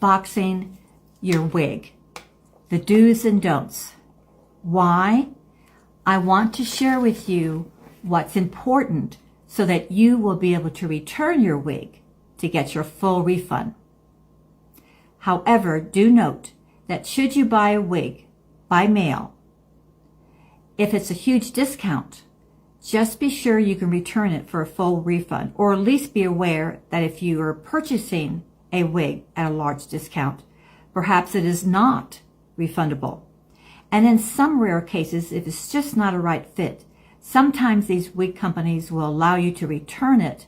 boxing your wig. The do's and don'ts. Why? I want to share with you what's important so that you will be able to return your wig to get your full refund. However, do note that should you buy a wig by mail, if it's a huge discount, just be sure you can return it for a full refund, or at least be aware that if you are purchasing a wig at a large discount, perhaps it is not refundable. And in some rare cases, if it's just not a right fit, sometimes these wig companies will allow you to return it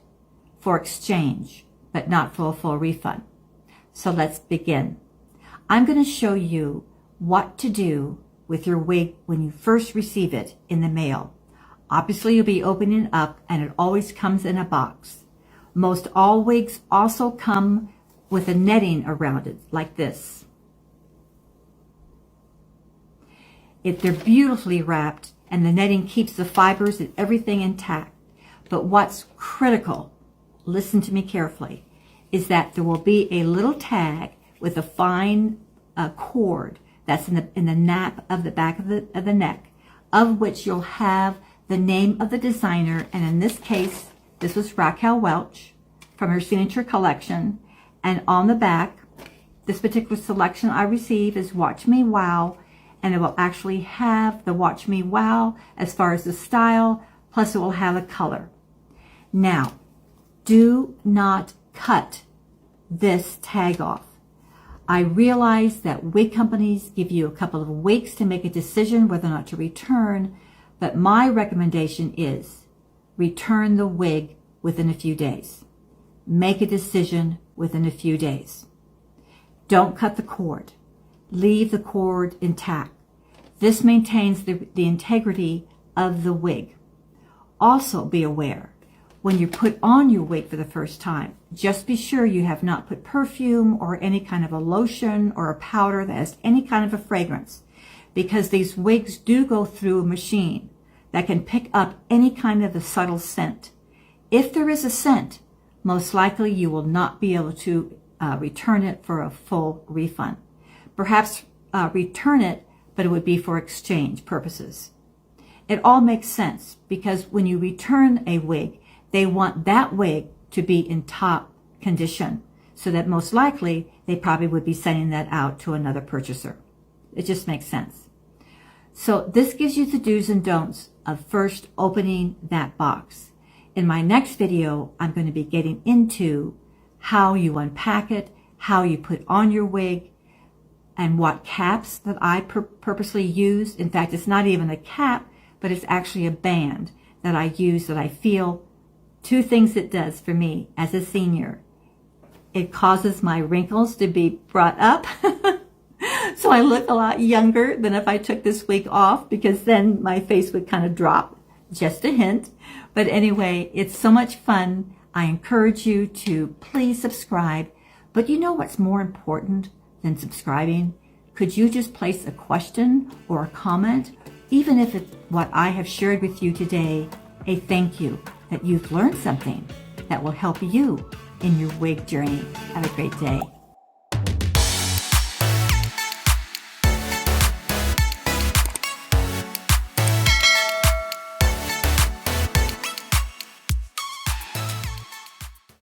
for exchange, but not for a full refund. So let's begin. I'm going to show you what to do with your wig when you first receive it in the mail. Obviously, you'll be opening it up, and it always comes in a box. Most all wigs also come with a netting around it, like this. They're beautifully wrapped, and the netting keeps the fibers and everything intact. But what's critical, listen to me carefully, is that there will be a little tag with a fine cord that's in the nap of the back of the neck, of which you'll have the name of the designer, and in this case, this was Raquel Welch from her signature collection. And on the back, this particular selection I received is Watch Me Wow, and it will actually have the Watch Me Wow as far as the style, plus it will have a color. Now, do not cut this tag off. I realize that wig companies give you a couple of weeks to make a decision whether or not to return, but my recommendation is return the wig within a few days. Make a decision within a few days. Don't cut the cord. Leave the cord intact. This maintains the integrity of the wig. Also be aware, when you put on your wig for the first time, just be sure you have not put perfume or any kind of a lotion or a powder that has any kind of a fragrance, because these wigs do go through a machine that can pick up any kind of a subtle scent. If there is a scent, most likely you will not be able to return it for a full refund. Perhaps return it, but it would be for exchange purposes. It all makes sense, because when you return a wig, they want that wig to be in top condition, so that most likely they probably would be sending that out to another purchaser. It just makes sense. So this gives you the do's and don'ts of first opening that box. In my next video, I'm going to be getting into how you unpack it, how you put on your wig, and what caps that I purposely use. In fact, it's not even a cap, but it's actually a band that I use that I feel two things it does for me as a senior. It causes my wrinkles to be brought up. So I look a lot younger than if I took this wig off, because then my face would kind of drop. Just a hint. But anyway, it's so much fun. I encourage you to please subscribe. But you know what's more important than subscribing? Could you just place a question or a comment, even if it's what I have shared with you today, a thank you that you've learned something that will help you in your wig journey. Have a great day.